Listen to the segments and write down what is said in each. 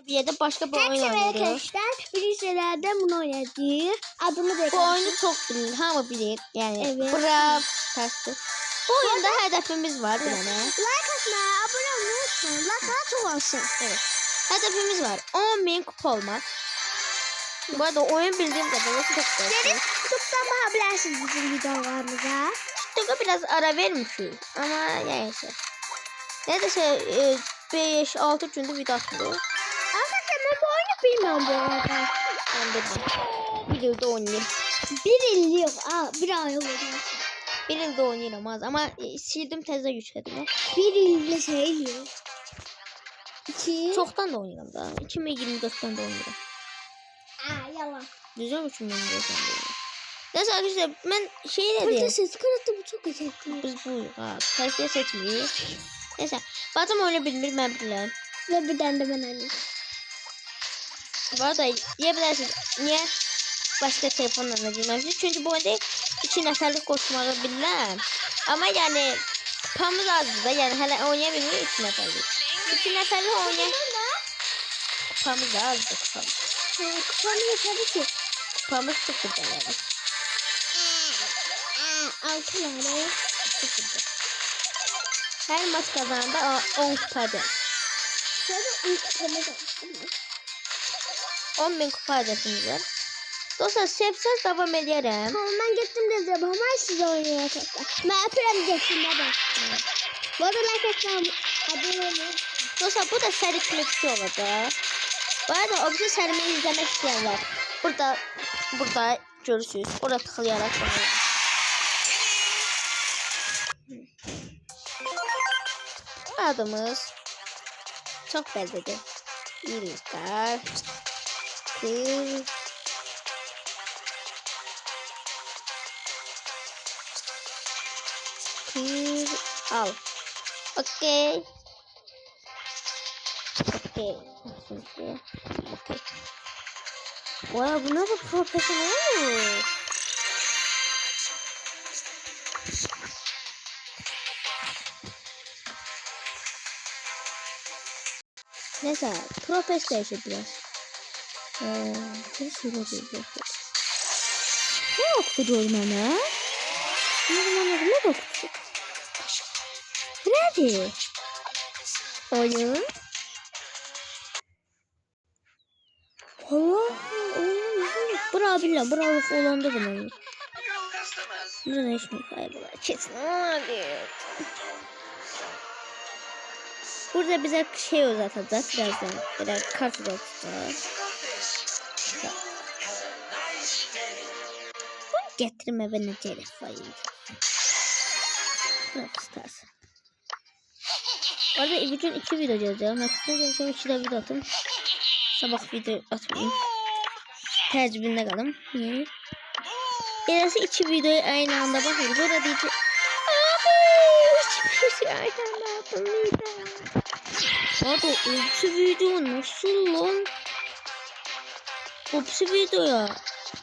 Bir yerde başka bir oyun Herkese oynuyoruz. arkadaşlar liselerde bunu oynadık. Adını da Bu oyunu çok bilir, hamı bilir. Yani Evet. Brawl Stars'tır. Bu oyunda hedefimiz var bir tane. Like atmayı, abone olmayı unutmayın. Like çok olsun. Evet. Hedefimiz var. 10.000 kupa olmak. Bu arada oyun bildiğim kadarıyla çok Gelin güzel. YouTube'dan bakabilirsiniz bizim videolarımıza. TikTok'a biraz ara vermişiz. Ama neyse. Neredeyse 5-6 gündür video atmıyor. Arkadaşlar ben bu oyunu bilmiyorum bu arada. Ben de bir yılda oynayayım. Bir yıl yok. Bir ay oldu. Bir yılda oynayayım az ama sildim tezde yükledim. Bir yılda şey diyor. Çoktan da oynayalım da. 2024'ten de oynayalım. Yalan. Güzel 2024'ten de oynayalım. Neyse arkadaşlar ben şey Kalite dedim. ses kırıttı bu çok güzel. Biz bu kalite seçmiyoruz. Neyse. Batım oyunu bilmir ben bilirəm. Ve bir tane de ben alayım. Bu arada diyebilirsiniz. Niye başka telefonla girmemişiz? Çünkü bu oyunda 2 nəfərlik koşmağı bilirəm. Ama yani kupamız azdır da. Yani hala oynayabilir 2 nəfərlik. 2 nəfərlik oynayabilir. Kupamız da azdır kupamız. Kupanı yaşadı ki. Kupamız sıfırda yani. 6 tane. Sıfırda. Her maç kazananda 10 kupada. Sonra ilk kupanı da. 10.000 kupa hedefimiz var. Dostlar sevseniz devam ederim. Tamam ben gittim de ama siz oynayın arkadaşlar. Ben yapıyorum geçtim baba. Bu arada like atmam. Abone olun. Dostlar bu da seri klipsi olacak. Bu arada o bizi serimi izlemek isteyenler. Burada görürsünüz. Orada tıklayarak bana. Adımız çok bellidir. İlker al. Okey. Okey. Okey. Wow, bu nasıl profesyonel? Neyse, profesyonel şey biraz. Şöyle değil. Ne okutuyor bana? Ne okutuyor? Nerede? Oyun. Allah. Bravo billah. Bravo falan da bunu. Burada hiç mi kaybolar? Kesin. Burada bize şey uzatacak birazdan. Biraz kart uzatacak. Getirme beni telefonu. Stars. Orada bugün 2 video geleceğim. Hatta 2 de video atın. Sabah video atmayayım. Tercihinde kalın. Niye? Gelirse 2 videoyu aynı anda bakıyoruz. Orada diyecek. Hiçbir şey aynı anda atılmayacak. Abi o video nasıl lan? O videoya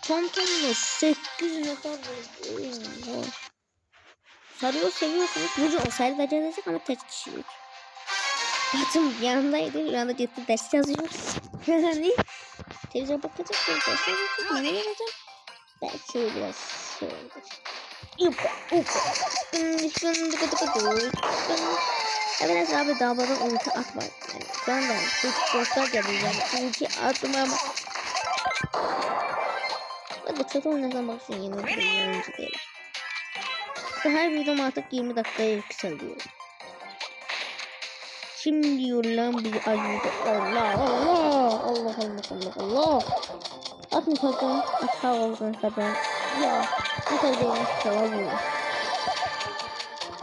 tam 8 nefer var. Sarıyor seviyorsunuz. Bugün o sarı da gelecek ama tek kişilik. Batım yanındaydı. Yanında gitti ders yazıyor. Yani televizyon bakacak. Ders yazıyor. Ne yapacak? Ben şöyle biraz şöyle. Evet abi daha bana ulti atma. Yani şu anda hiç dostlar geleceğim. Ulti atma ama. Hadi kötü oynasam bak şimdi yeni bir oyuncu değil. Her videom artık 20 dakikaya yükseliyor. Kim diyor lan bir ayıda? Allah Allah Allah Allah Allah Allah. Atın takım aşağı olduğun kadar. Ya bu kadar değil çalamıyor.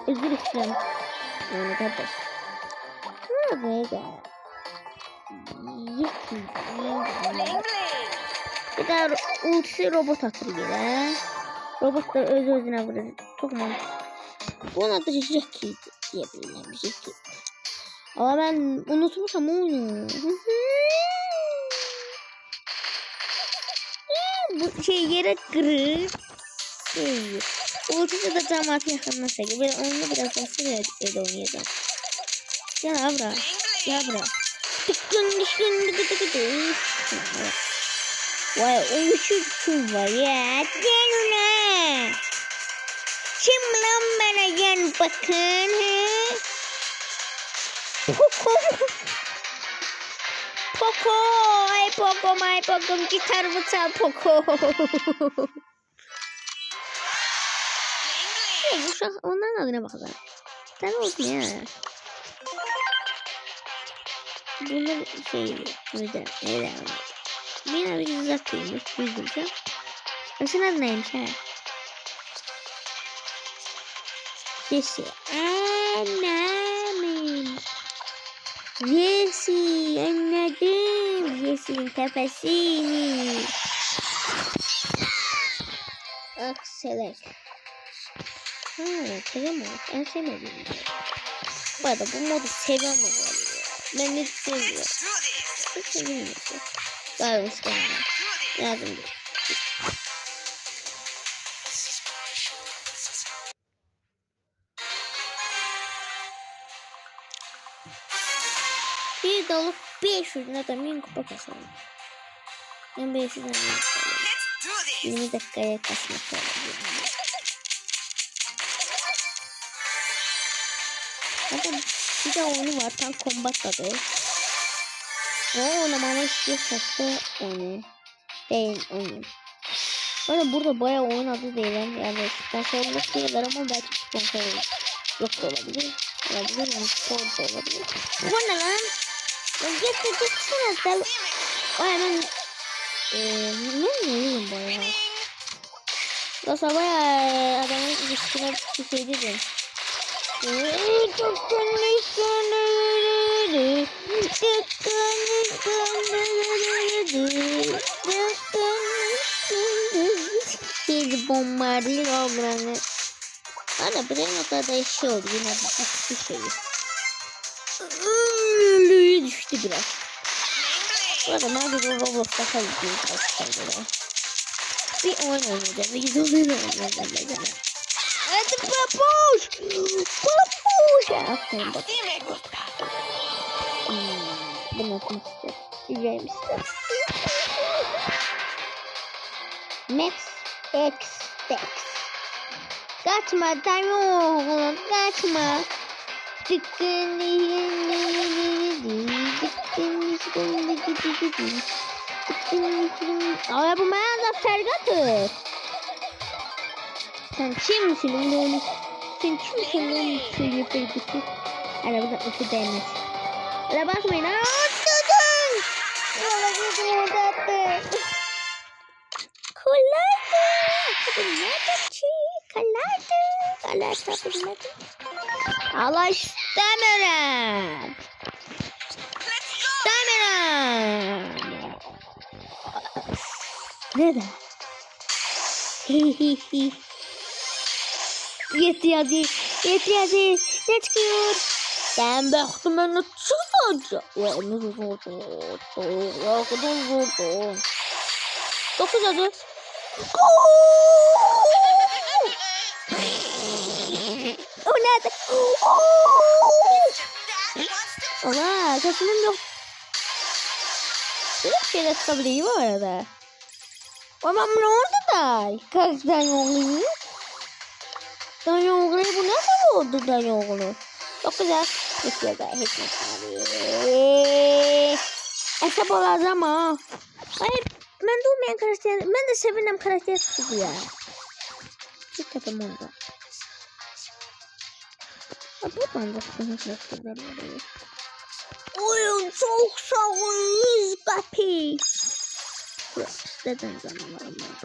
Özür dilerim. Yani kardeş. Ne gel? Bir daha ultisi robot atır yine. Robot da özüne vurur. Çok mantıklı. Bunun adı Jackie diyebilirim. Jackie. Ama ben unutmuşum onu. Bu şey yere kırır. Ultisi de cemaati yakınına çekiyor. Ben onunla biraz daha sinirle oynayacağım. Gel abra. Gel abra. Vay 13 gün var ya. Gel ulan. Kim lan bana gel bakın. Poco. Poco. Ay Poco my Poco. Gitarımı çal Poco. Onların adına bakalım. Sen olsun ya. Bunlar neden? Yine bir uzatıymış. Üzüleceğim. Başın adı neymiş ha? Jesse. Anladım. Jesse. Anladım. Jesse'nin tepesini. Ah Selek. Tamam. En sevmediğim. Bu arada bu modu seviyorum galiba. Ben de seviyorum. Hiç sevmiyorum. Galiba istemiyorum. Yardım et. Bir dalıp 500 liradan 1000 kupa kasalım. Ben 500 liradan 1000 kupa alalım. 20 dakikaya kasmak lazım. Zaten bir de oyunu var. Tam Combat adı. O oynamanı istiyorsa oyunu. Değil oyunu. Böyle burada bayağı oyun adı değil. Yani sponsorluk değiller ama belki sponsor olur. Yok da olabilir. Olabilir yani spor da olabilir. Bu ne lan? Ben gitsene sen. O hemen ne yiyeyim bayağı. Yoksa bayağı adamın ilişkine bir şey dedim. Çok Şeydi bombardiyo buranı. Ana buraya o kadar şey oldu. Yine bir şey. Düştü biraz. Burada nerede bu Roblox'ta kalıyor. Bir oyun oynayacağım. Bir güzel oynayacağım. Hadi papuş. Papuş. Aferin bak. Bunu atmak istedim. Güzel istedim. Max X Dex. Kaçma tamam oğlum kaçma. Ama bu bana da fergatı. Sen kimsin oğlum? Sen kimsin oğlum? Şöyle fergatı. Arabadan ötü değmez. Öyle bakmayın. Atladın. Valla gözüm orada attı. Kolaydı. Kolaydı ki. Kolaydı. Allah istemiyorum. Neden? Yetti. Ne çıkıyor? Ben baktım ben ne çıkacak. Ne zordu. 9 adı. O nerede? Allah kaçınım yok. Bir kere çıkabiliyor bu arada. Ama ne oldu da? Kaç tane oğlu? Tane oğlu bu nasıl oldu tane oğlu? Çok güzel. Hiç hesap olacağım ha. Hayır ben de olmayan karakter. Ben de sevilen karakter çıktı ya. Hiç yapamam onda. Buradan da karakterler. Oyun çok sağ kapı. Neden canavarım ben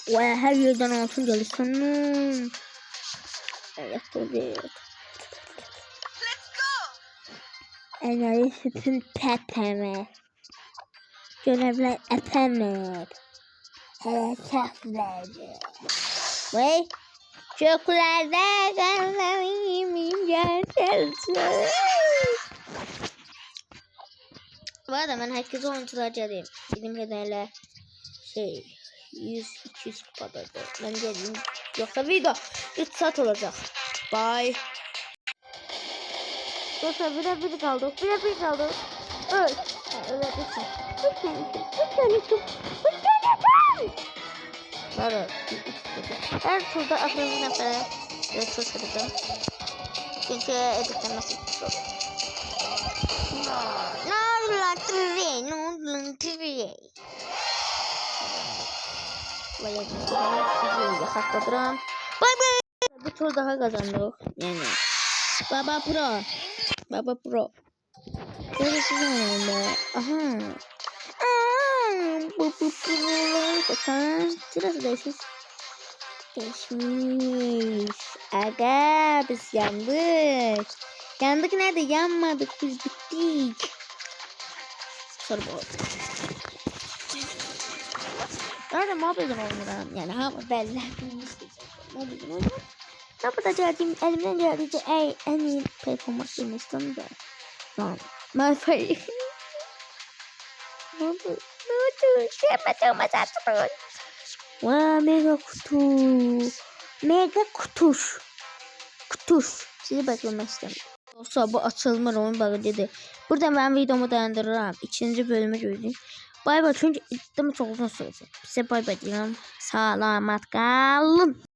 Vay her yerden altın gelir sanırım. Evet evet. Enerji sütün pepeme. Görevler epeme. Hedefleri. Vay. Çöklerde kalmayayım gerçekten. Bu arada ben herkese oyuncularcayım. Benim kadarıyla 100-200 kupada. Ben geldim. Yoksa video 3 saat olacak. Bye. Dostlar bir kaldı. Bir kaldı. Öl. Ölebilirsin. Evet. Her turda aklınızı nefere çalıştıracağım. Çünkü editlemesi zor. Ne oldu TV? Yakaladım. Bay bay. Bir tur daha kazandık. Yani. Baba Pro. Neresi zamanında? Aha. Bu Pro. Bakın. Şurası değişmiş. Aga biz yandık. Yandık nerede? Yanmadık. Biz bittik. Sonra bu. Nerede mobilden oynuyorum? Yani ha belli. Mobilden oynuyorum. Ne yapacağım? Elimden geldiğince en iyi performans vermiştim de. Tamam. Malfay. Ne oldu? Sevmediğim azaltın. Vaa mega kutu. Mega kutuş. Sizi beklemek istedim. Dostlar bu açılma oyun bağı dedi. Burada ben videomu dayandırırım. 2. bölümü gördüm. Bay bay çünkü iddiamı çok uzun sürecek. Size bay bay diyorum. Selamat kalın.